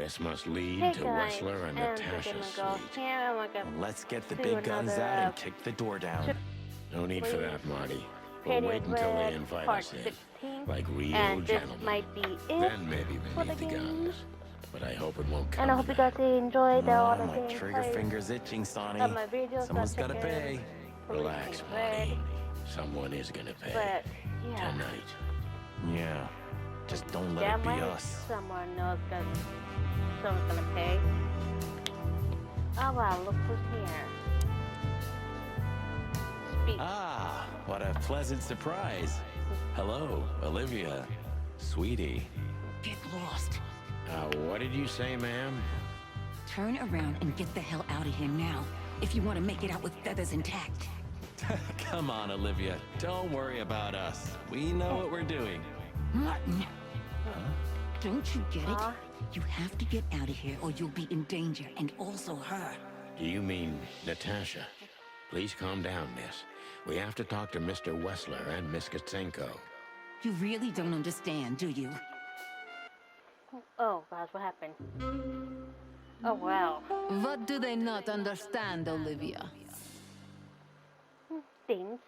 This must lead Hey to guys, Wessler and and we're Natasha's gonna go suite. here and we're gonna Let's get the do big guns another, out and kick the door down. No need for that, Marty. We'll Painted wait until they Red invite Part us in, 16, like real and this gentlemen. might be it Then maybe for we'll the need the game. guns. But I hope it won't come And I hope to you guys that. enjoyed the other My trigger gameplay finger's itching, Sonny. of my videos. Someone's gotta pay. Relax, Marty. Someone is gonna pay. But yeah, Tonight. Yeah. Just don't let there it be might us. someone knows that someone's gonna pay. Oh wow, look who's here. Speak. Ah, what a pleasant surprise. Hello, Olivia. Sweetie. Get lost. What did you say, ma'am? Turn around and get the hell out of here now, if you want to make it out with feathers intact. Come on, Olivia. Don't worry about us. We know what we're doing. Martin. Don't you get it? Huh? You have to get out of here or you'll be in danger, and also her. Do you mean Natasha? Please calm down, miss. We have to talk to Mr. Wessler and Miss Katsenko. You really don't understand, do you? Oh gosh, what happened? Oh wow. What do they not understand, Olivia? Things.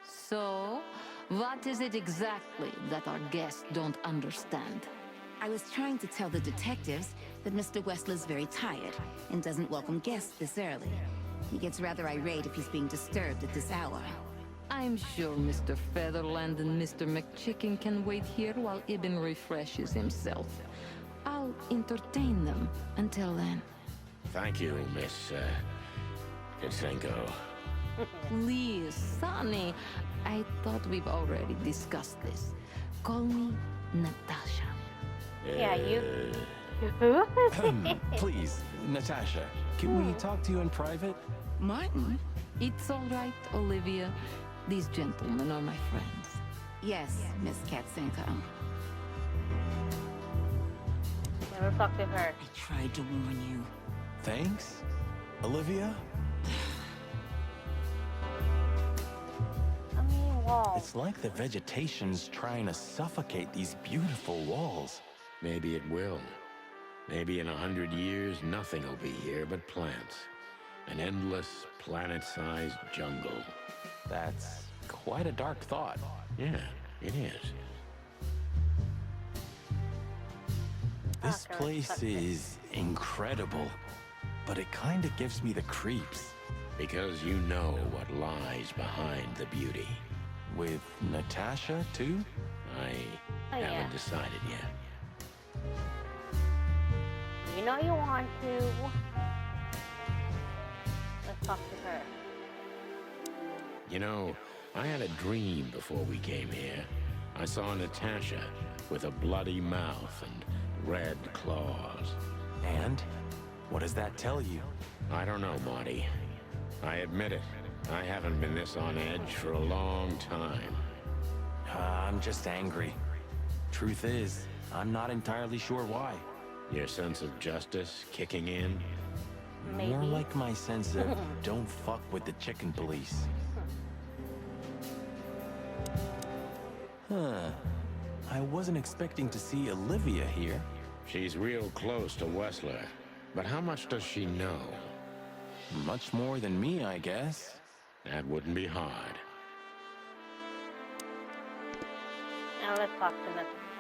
So, what is it exactly that our guests don't understand? I was trying to tell the detectives that Mr. Wessler's very tired and doesn't welcome guests this early. He gets rather irate if he's being disturbed at this hour. I'm sure Mr. Featherland and Mr. McChicken can wait here while Ibn refreshes himself. I'll entertain them until then. Thank you, Miss, Katsenko. Please, Sonny, I thought we've already discussed this. Call me Natasha. Yeah, you. Please, Natasha, can we talk to you in private? Martin? It's all right, Olivia. These gentlemen are my friends. Yes, Miss Katsenko. Never talk to her. I tried to warn you. Thanks, Olivia. I mean, walls. It's like the vegetation's trying to suffocate these beautiful walls. Maybe it will. Maybe in 100 years, nothing will be here but plants. An endless, planet-sized jungle. That's quite a dark thought. Yeah, it is. This place is incredible, but it kind of gives me the creeps. Because you know what lies behind the beauty. With Natasha, too? I Oh, yeah. haven't decided yet. You know you want to. Let's talk to her. You know, I had a dream before we came here. I saw Natasha with a bloody mouth and red claws. And? What does that tell you? I don't know, Marty. I admit it. I haven't been this on edge for a long time. I'm just angry. Truth is, I'm not entirely sure why. Your sense of justice kicking in? More Maybe. like my sense of don't fuck with the chicken police. Huh. I wasn't expecting to see Olivia here. She's real close to Wessler. But how much does she know? Much more than me, I guess. That wouldn't be hard. Now let's talk to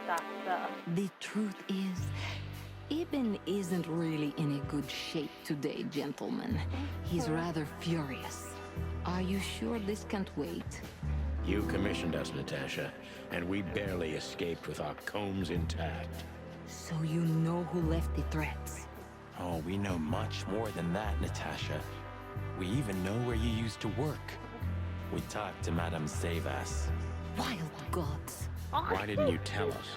Natasha. The truth is, Ibn isn't really in a good shape today, gentlemen. He's rather furious. Are you sure this can't wait? You commissioned us, Natasha, and we barely escaped with our combs intact. So you know who left the threats? Oh, we know much more than that, Natasha. We even know where you used to work. We talked to Madame Savas. Wild gods! Why didn't you tell us?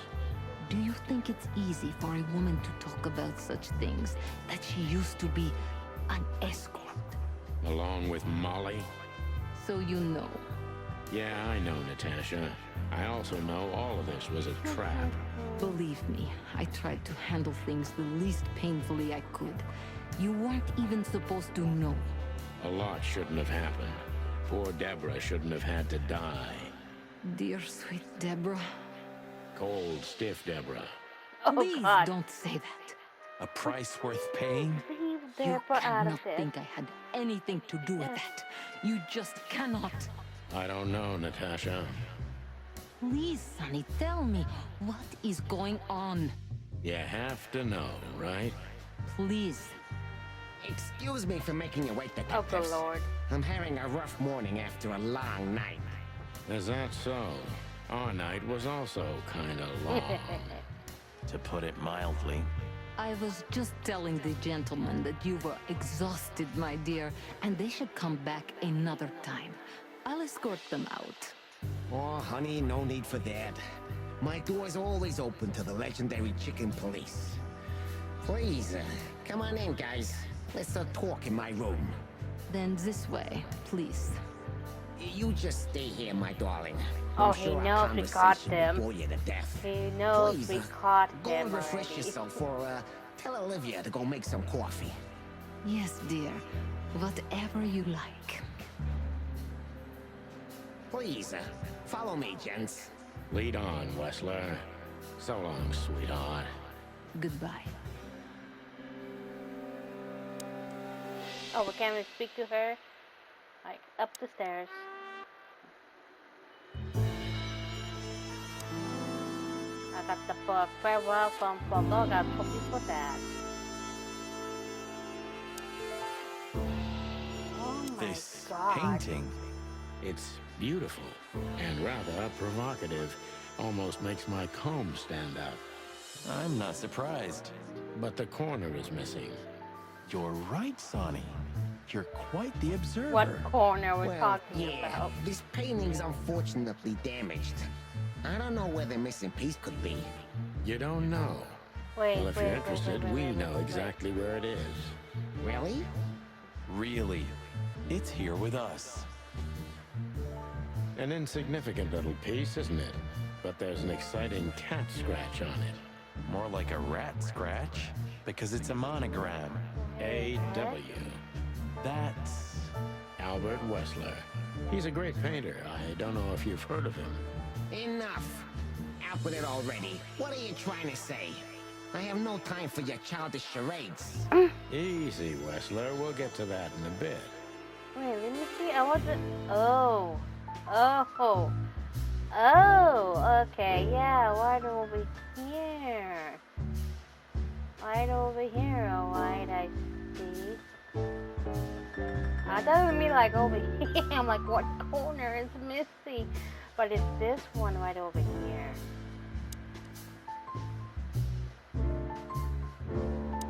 Do you think it's easy for a woman to talk about such things, that she used to be an escort? Along with Molly? So you know. Yeah, I know, Natasha. I also know all of this was a trap. Believe me, I tried to handle things the least painfully I could. You weren't even supposed to know. A lot shouldn't have happened. Poor Deborah shouldn't have had to die. Dear sweet Deborah. Cold, stiff Deborah. Oh Please God. don't say that. A price worth paying? Leave You Deborah out of cannot this. think I had anything to do with that. You just cannot. I don't know, Natasha. Please, Sonny, tell me, what is going on? You have to know, right? Please. Excuse me for making you wait, Oh good detectives. Lord. I'm having a rough morning after a long night. Is that so? Our night was also kind of long. To put it mildly. I was just telling the gentleman that you were exhausted, my dear, and they should come back another time. I'll escort them out. Oh, honey, no need for that. My door's always open to the legendary chicken police. Please, come on in, guys. Let's talk in my room. Then this way, please. You just stay here, my darling. Oh, I'm he sure our knows we caught conversation them. will bore you to death. He knows Please, we caught go him and refresh already. yourself, or tell Olivia to go make some coffee. Yes, dear. Whatever you like. Please, follow me, gents. Lead on, Wessler. So long, sweetheart. Goodbye. Oh, we can't even speak to her? Like, up the stairs. I got the book. Farewell from Polo. Got copy for that. Oh my This God. painting. It's beautiful and rather provocative. Almost makes my comb stand up. I'm not surprised. But the corner is missing. You're right, Sonny. You're quite the observer. What corner we're Well, talking yeah, about? this painting's unfortunately damaged. I don't know where the missing piece could be. You don't know. Wait, Well, if wait, you're wait, interested, wait, we wait, know wait. exactly where it is. Really? Really? It's here with us. An insignificant little piece, isn't it? But there's an exciting cat scratch on it. More like a rat scratch, because it's a monogram. A.W. That's... Albert Wessler. He's a great painter. I don't know if you've heard of him. Enough. Out with it already. What are you trying to say? I have no time for your childish charades. Easy, Wessler. We'll get to that in a bit. Wait, let me see. I wasn't. Oh. Oh. Oh. Okay. Yeah. Right over here. Right over here. All right. I see. I thought it would be like over here. I'm like, what corner is missing? But it's this one right over here.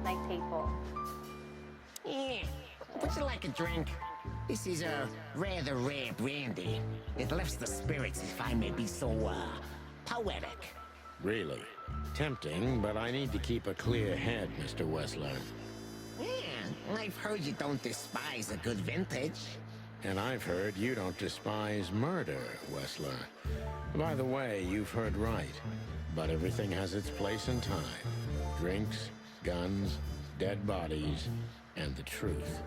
Night table. Yeah. Would you like a drink? This is a rather rare brandy. It lifts the spirits, if I may be so, poetic. Really? Tempting, but I need to keep a clear head, Mr. Wessler. Yeah, I've heard you don't despise a good vintage. And I've heard you don't despise murder, Wessler. By the way, you've heard right. But everything has its place and time. Drinks, guns, dead bodies, and the truth.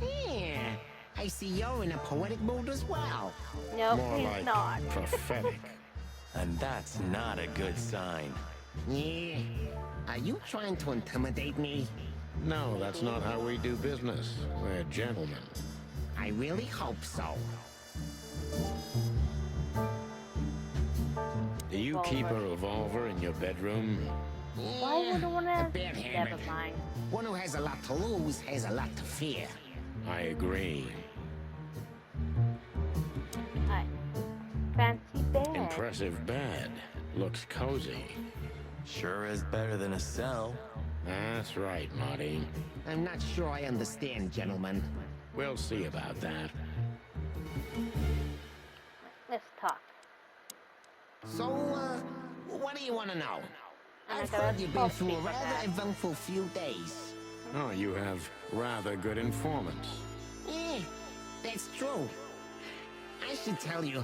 Yeah, I see you're in a poetic mood as well. No, More please like not. prophetic. And that's not a good sign. Yeah, are you trying to intimidate me? No, that's not how we do business. We're gentlemen. I really hope so. Do you keep a revolver in your bedroom? Why would I want a to? bad habit. Never mind. One who has a lot to lose has a lot to fear. I agree. Alright. Fancy bed. Impressive bed. Looks cozy. Sure is better than a cell. That's right, Marty. I'm not sure I understand, gentlemen. We'll see about that. Let's talk. So, what do you want to know? I'm I've not gonna heard you've been through a speak for rather that. eventful few days. Oh, you have rather good informants. Yeah, that's true. I should tell you,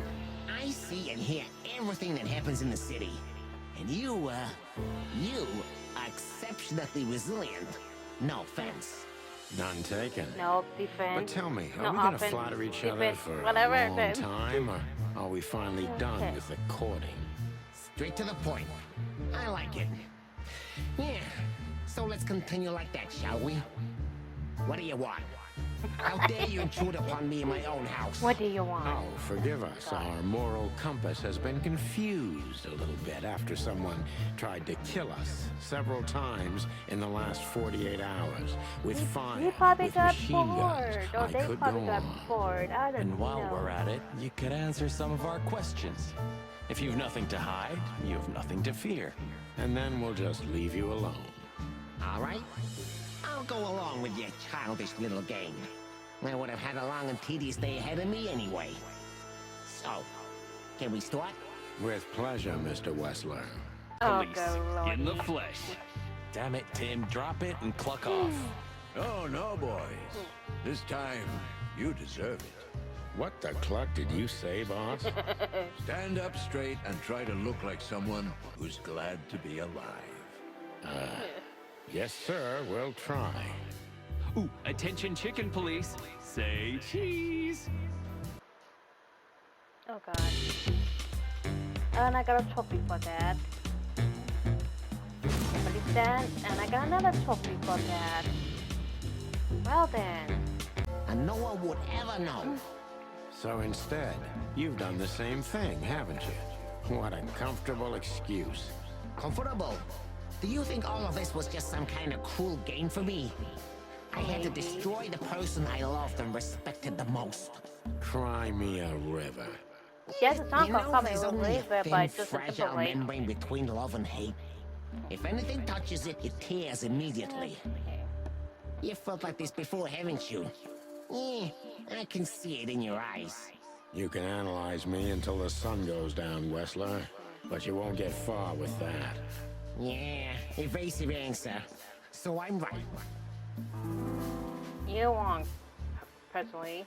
I see and hear everything that happens in the city. And you are exceptionally resilient. No offense. None taken. No But defense. tell me, are No we gonna offense. flatter each other Defense. for Whatever a long then. time, or are we finally done Okay. with the courting? Straight to the point. I like it. Yeah, so let's continue like that, shall we? What do you want? How dare you intrude upon me in my own house? What do you want? Oh, forgive us. Our moral compass has been confused a little bit after someone tried to kill us several times in the last 48 hours with fire, You probably with got machine guns. bored. Or I they could probably go got on. bored. I don't And while know. we're at it, you could answer some of our questions. If you've nothing to hide, you have nothing to fear. And then we'll just leave you alone. All right. I'll go along with your childish little game. I would have had a long and tedious day ahead of me anyway. So, can we start? With pleasure, Mr. Wessler. Oh, Police good lord. in the flesh. Damn it, Tim, drop it and cluck off. Oh, no, boys. This time, you deserve it. What the cluck did you say, boss? Stand up straight and try to look like someone who's glad to be alive. Yes, sir, we'll try. Ooh, attention chicken police. Say cheese. Oh god. And I got a trophy for that. But that, and I got another trophy for that. Well then. And no one would ever know. So instead, you've done the same thing, haven't you? What a comfortable excuse. Comfortable? Do you think all of this was just some kind of cruel game for me? I had to destroy the person I loved and respected the most. Cry me a river. Yes, it's not You gonna know, come there's in only a later, but thin, just a fragile simple way. membrane between love and hate. If anything touches it, it tears immediately. You felt like this before, haven't you? Yeah, I can see it in your eyes. You can analyze me until the sun goes down, Wessler, but you won't get far with that. Yeah, evasive answer. So I'm right. You won't, personally.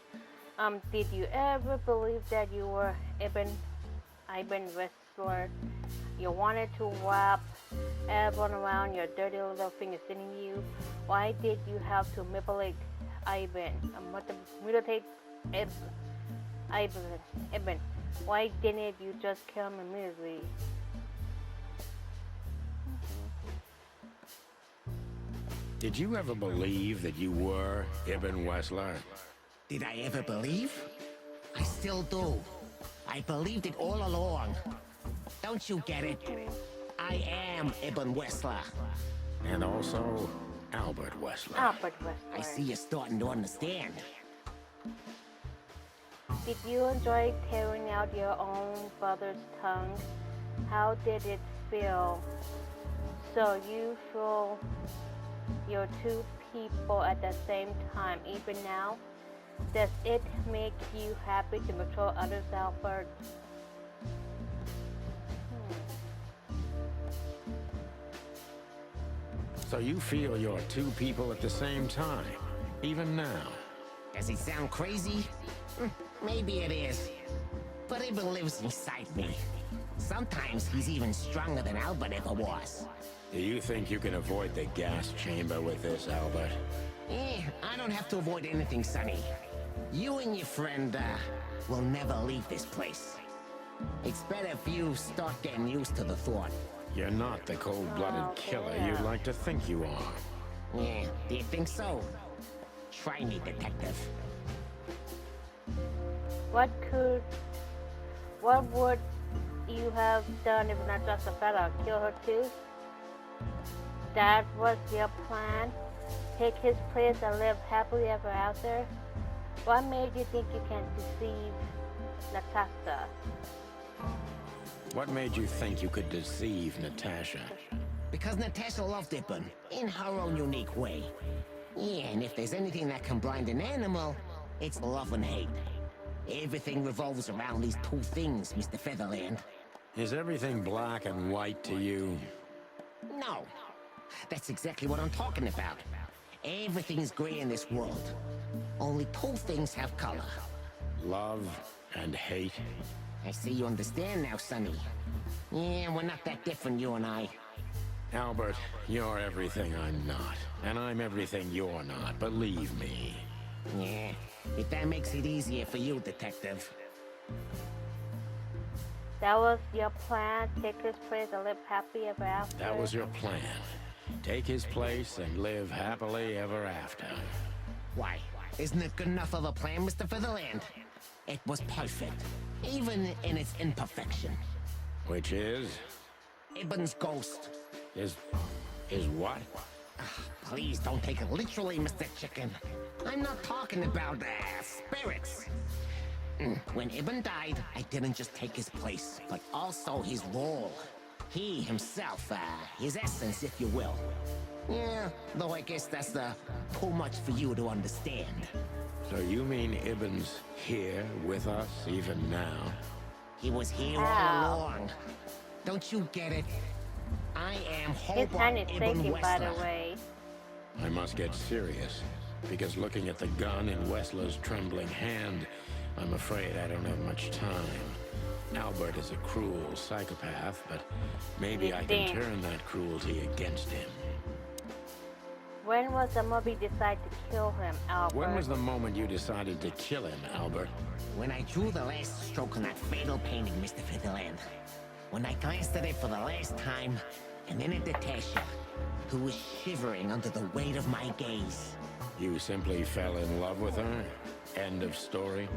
Did you ever believe that you were Ivan Wessler? You wanted to wrap everyone around your dirty little fingers, didn't you? Why did you have to mutilate Ivan? Mutilate Ivan. Why didn't you just kill him immediately? Did you ever believe that you were Ibn Wessler? Did I ever believe? I still do. I believed it all along. Don't you get it? I am Ibn Wessler. And also, Albert Wessler. Albert Wessler. I see you're starting to understand. Did you enjoy tearing out your own brother's tongue? How did it feel? So you feel you're two people at the same time, even now? Does it make you happy to control others, Albert? So you feel you're two people at the same time, even now? Does it sound crazy? Maybe it is. But Ibn lives inside me. Sometimes he's even stronger than Albert ever was. Do you think you can avoid the gas chamber with this, Albert? I don't have to avoid anything, Sonny. You and your friend, will never leave this place. It's better if you start getting used to the thought. You're not the cold-blooded Oh, killer yeah. you'd like to think you are. Yeah, do you think so? Try me, detective. What would you have done if not just a fella? Kill her too? That was your plan? Take his place and live happily ever after? What made you think you can deceive Natasha? What made you think you could deceive Natasha? Because Natasha loved Ibn in her own unique way. Yeah, and if there's anything that can blind an animal, it's love and hate. Everything revolves around these two things, Mr. Featherland. Is everything black and white to you? No, that's exactly what I'm talking about. Everything's gray in this world. Only two things have color. Love and hate? I see you understand now, Sonny. Yeah, we're not that different, you and I. Albert, you're everything I'm not. And I'm everything you're not, believe me. Yeah, if that makes it easier for you, detective. That was your plan? Take his place and live happy ever after? That was your plan. Take his place and live happily ever after. Why? Isn't it good enough of a plan, Mr. Featherland? It was perfect, even in its imperfection. Which is? Ibn's ghost. Is what? Please don't take it literally, Mr. Chicken. I'm not talking about spirits. When Ibn died, I didn't just take his place, but also his role. He himself, his essence, if you will. Yeah, though I guess that's too much for you to understand. So you mean Ibn's here with us even now? He was here all Wow. along. Don't you get it? I am His hand Hobart is Ibn shaking, by the Wessler. way. I must get serious, because looking at the gun in Wessler's trembling hand, I'm afraid I don't have much time. Albert is a cruel psychopath, but maybe You I think? can turn that cruelty against him. When was the movie decide to kill him, Albert? When was the moment you decided to kill him, Albert? When I drew the last stroke on that fatal painting, Mr. Featherland. When I glanced at it for the last time, and then at Natasha, who was shivering under the weight of my gaze. You simply fell in love with her? End of story?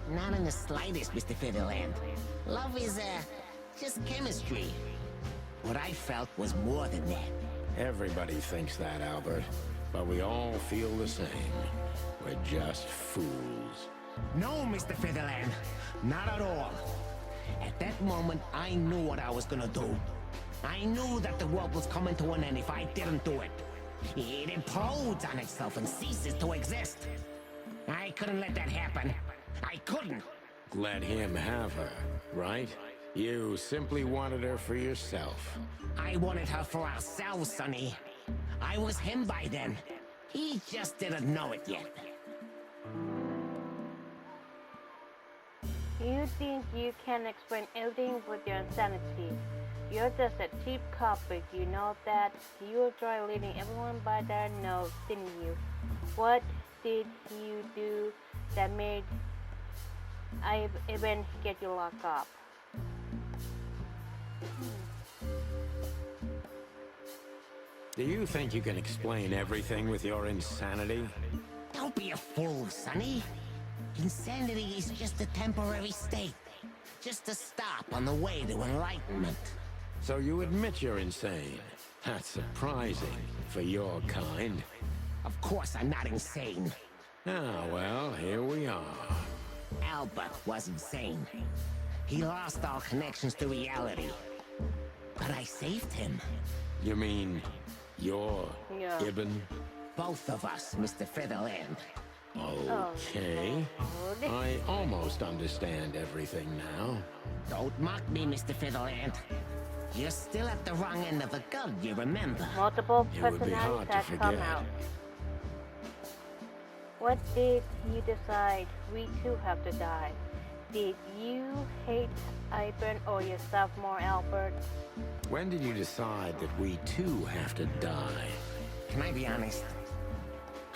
Not in the slightest, Mr. Featherland. Love is, just chemistry. What I felt was more than that. Everybody thinks that, Albert. But we all feel the same. We're just fools. No, Mr. Featherland. Not at all. At that moment, I knew what I was gonna do. I knew that the world was coming to an end if I didn't do it. It implodes on itself and ceases to exist. I couldn't let that happen. I couldn't. Let him have her, right? You simply wanted her for yourself. I wanted her for ourselves, Sonny. I was him by then. He just didn't know it yet. You think you can explain everything with your insanity. You're just a cheap copy, you know that? You will try leading everyone by their nose, didn't you? What did you do that made I even get you locked up? Do you think you can explain everything with your insanity? Don't be a fool, Sonny. Insanity is just a temporary state. Just a stop on the way to enlightenment. So you admit you're insane. That's surprising for your kind. Of course I'm not insane. Ah, well, here we are. Albert was insane. He lost all connections to reality. But I saved him. You mean you're Yeah. Ibn? Both of us, Mr. Featherland. Okay. Lord. I almost understand everything now. Don't mock me, Mr. Featherland. You're still at the wrong end of the gun, you remember? Multiple It would be personalities hard to have come forget. out. What did you decide we too have to die? Did you hate Ivan or yourself more, Albert? When did you decide that we too have to die? Can I be honest?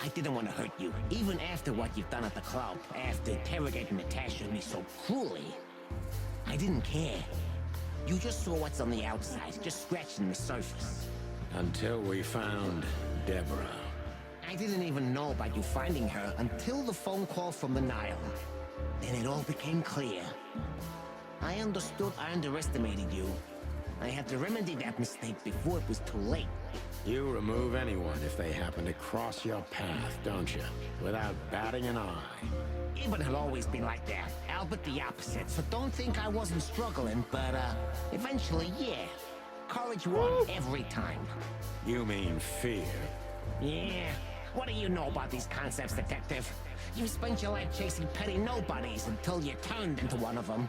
I didn't want to hurt you, even after what you've done at the club, after interrogating Natasha and me so cruelly. I didn't care. You just saw what's on the outside, just scratching the surface. Until we found Deborah. I didn't even know about you finding her until the phone call from the Nile. Then it all became clear. I understood I underestimated you. I had to remedy that mistake before it was too late. You remove anyone if they happen to cross your path, don't you? Without batting an eye. Ibn had always been like that. Albert the opposite, so don't think I wasn't struggling, but eventually, yeah. Courage won every time. You mean fear. Yeah. What do you know about these concepts, detective? You spent your life chasing petty nobodies until you turned into one of them.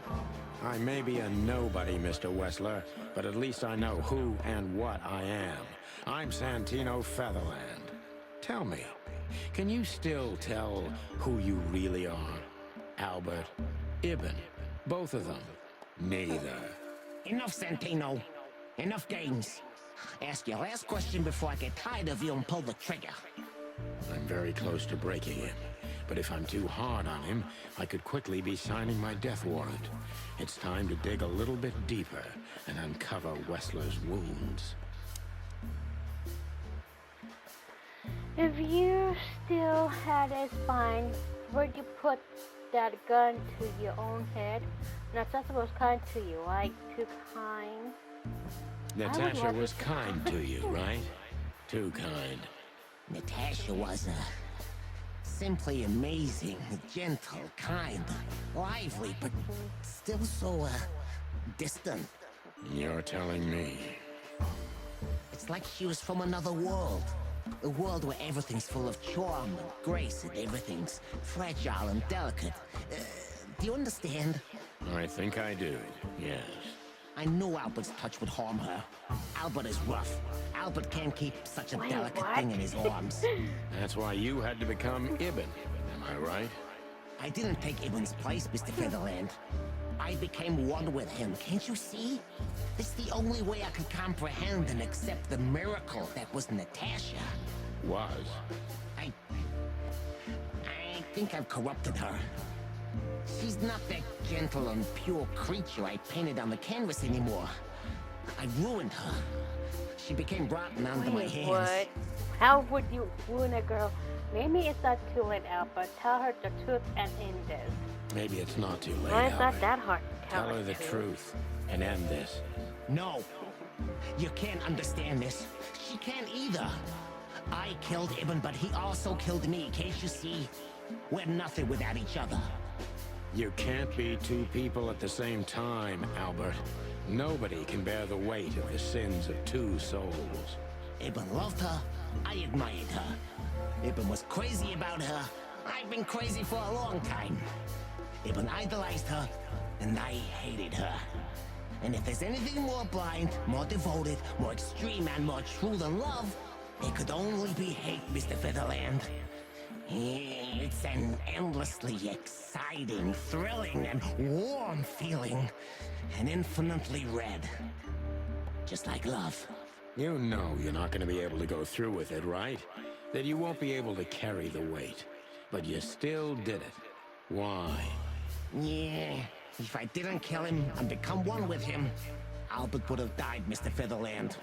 I may be a nobody, Mr. Wessler, but at least I know who and what I am. I'm Santino Featherland. Tell me, can you still tell who you really are? Albert, Ibn, both of them? Neither. Enough, Santino. Enough games. Ask your last question before I get tired of you and pull the trigger. I'm very close to breaking it. But if I'm too hard on him, I could quickly be signing my death warrant. It's time to dig a little bit deeper and uncover Wessler's wounds. If you still had a spine, would you put that gun to your own head? Natasha was kind to you, like too kind. Natasha was kind to you, right? Too kind. Natasha was simply amazing, gentle, kind, lively, but still so distant. You're telling me. It's like she was from another world. A world where everything's full of charm and grace and everything's fragile and delicate. Do you understand? I think I do, yes. I knew Albert's touch would harm her. Albert is rough. Albert can't keep such a delicate thing in his arms. That's why you had to become Ibn, am I right? I didn't take Ibn's place, Mr. Featherland. I became one with him, can't you see? It's the only way I can comprehend and accept the miracle that was Natasha. Was? I think I've corrupted her. She's not that gentle and pure creature I painted on the canvas anymore. I ruined her. She became rotten under my hands. What? How would you ruin a girl? Maybe it's not too late, Albert. Tell her the truth and end this. Maybe it's not too late, Why is Albert. not that hard to tell Tell her the truth and end this. No. You can't understand this. She can't either. I killed Ibn, but he also killed me. Can't you see? We're nothing without each other. You can't be two people at the same time, Albert. Nobody can bear the weight of the sins of two souls. Ibn loved her. I admired her. Ibn was crazy about her. I've been crazy for a long time. Ibn idolized her, and I hated her. And if there's anything more blind, more devoted, more extreme, and more true than love, it could only be hate, Mr. Featherland. It's an endlessly exciting, thrilling, and warm feeling. And infinitely red. Just like love. You know you're not going to be able to go through with it, right? That you won't be able to carry the weight. But you still did it. Why? Yeah, if I didn't kill him and become one with him, Albert would have died, Mr. Featherland.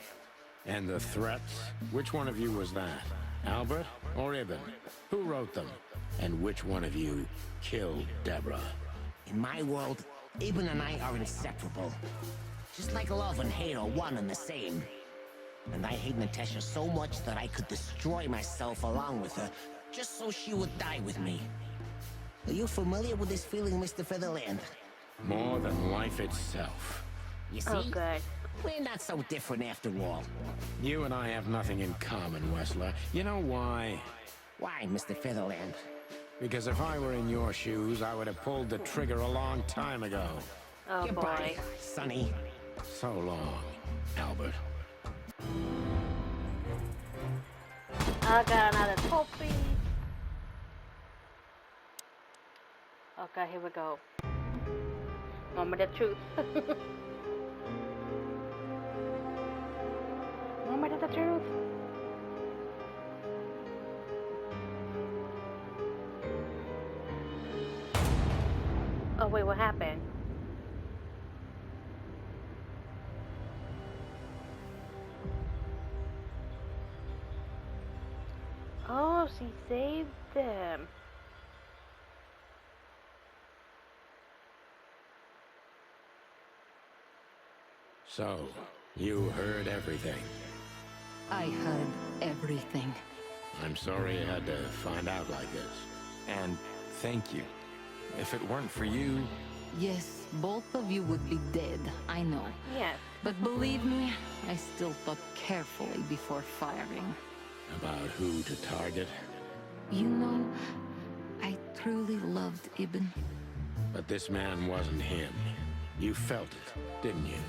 And the threats? Which one of you was that? Albert or Ibn? Who wrote them? And which one of you killed Deborah? In my world, Ibn and I are inseparable. Just like love and hate are one and the same. And I hate Natasha so much that I could destroy myself along with her, just so she would die with me. Are you familiar with this feeling, Mr. Featherland? More than life itself. You see? Oh, good. We're not so different after all. You and I have nothing in common, Wessler. You know why? Why, Mr. Featherland? Because if I were in your shoes, I would have pulled the trigger a long time ago. Oh Goodbye, boy. Sonny. So long, Albert. I got another trophy. Okay, here we go. Moment of truth. Moment of the truth. Oh wait, what happened? Oh, she saved them. So, you heard everything. I heard everything. I'm sorry you had to find out like this. And thank you. If it weren't for you, Yes, both of you would be dead, I know. Yes. But believe me, I still thought carefully before firing. About who to target. You know, I truly loved Ibn. But this man wasn't him. You felt it, didn't you?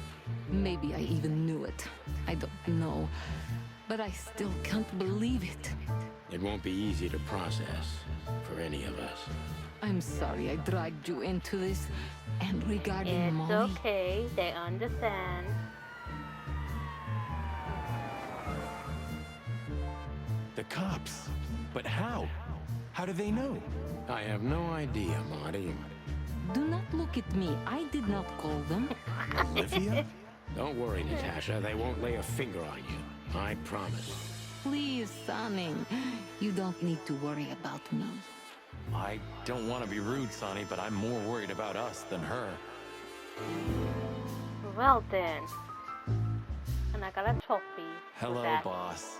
Maybe I even knew it. I don't know. But I still can't believe it. It won't be easy to process for any of us. I'm sorry I dragged you into this. And regarding It's Molly... okay. They understand. the cops. But how? How do they know? I have no idea, Marty. Do not look at me. I did not call them. Olivia? Don't worry, Natasha. They won't lay a finger on you. I promise. Please, Sonny. You don't need to worry about me. I don't want to be rude, Sonny, but I'm more worried about us than her. Well then. And I got a trophy. with Hello, that. boss.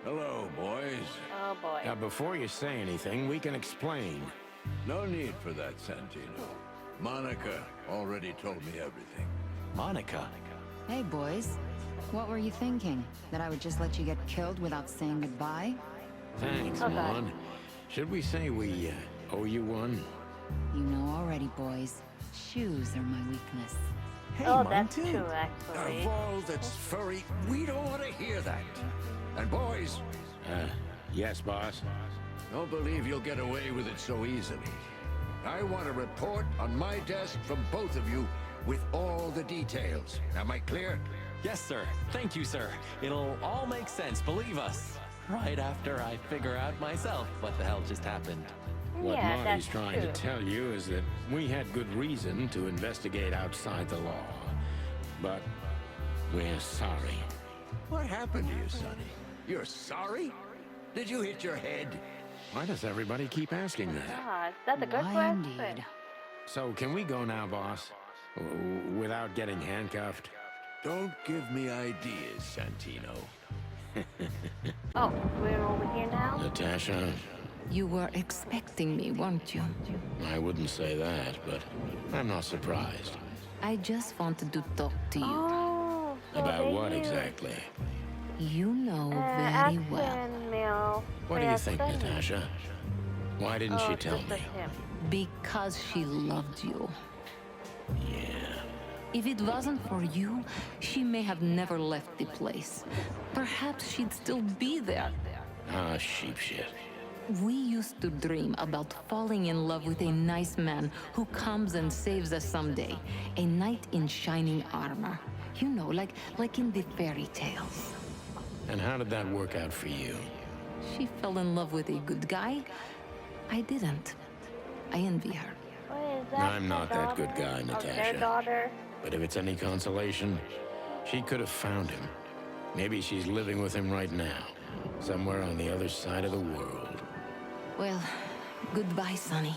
Hello, boys. Oh boy. Now, before you say anything, we can explain. No need for that, Santino. Monica already told me everything. Monica? Hey, boys. What were you thinking? That I would just let you get killed without saying goodbye? Thanks, Okay. Mon. Should we say we owe you one? You know already, boys. Shoes are my weakness. Hey, Oh, mine that's too. true, actually. Of all that's furry, we don't want to hear that. And boys, Yes, boss. don't believe you'll get away with it so easily. I want a report on my desk from both of you with all the details. Am I clear? Yes, sir. Thank you, sir. It'll all make sense, believe us. Right after I figure out myself what the hell just happened. What Yeah, Marty's that's trying true. to tell you is that we had good reason to investigate outside the law. But we're sorry. What happened to you, Sonny? You're sorry? Did you hit your head? Why does everybody keep asking that? Ah, that's a good Why question. indeed? So can we go now, boss? Without getting handcuffed? Don't give me ideas, Santino. Oh, we're over here now? Natasha, You were expecting me, weren't you? I wouldn't say that, but I'm not surprised. I just wanted to talk to you. Oh, so About they what use, exactly? You know very action well. mail. What do you Wait, think, that's- Natasha? Why didn't she tell just me? like him. Because she loved you. Yeah. If it wasn't for you, she may have never left the place. Perhaps she'd still be there. Ah, sheep shit. We used to dream about falling in love with a nice man who comes and saves us someday. A knight in shining armor. You know, like in the fairy tales. And how did that work out for you? She fell in love with a good guy. I didn't. I envy her. Wait, is that I'm their not that good daughter? guy, Oh, their Natasha. daughter? But if it's any consolation, she could have found him. Maybe she's living with him right now, somewhere on the other side of the world. Well, goodbye, Sonny.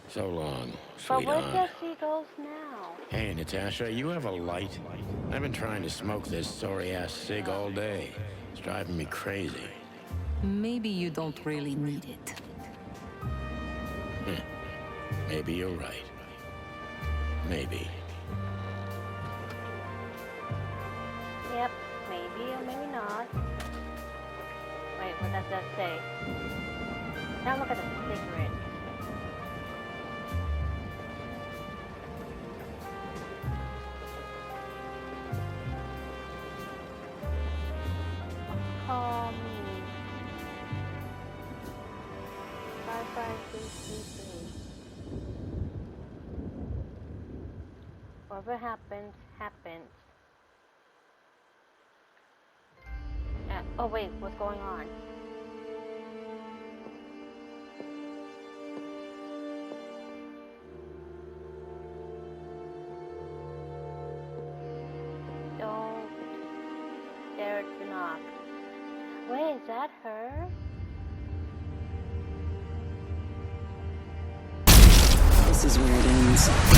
So long, But where sweetheart. does she goes now? Hey, Natasha, you have a light? I've been trying to smoke this sorry-ass cig all day. It's driving me crazy. Maybe you don't really need it. Maybe you're right. Maybe. Yep, maybe or maybe not. Wait, what does that say? Now look at the cigarette. Call me. 55333. Whatever happens, happens. Oh wait, what's going on? Don't dare to knock. Wait, is that her? This is where it ends.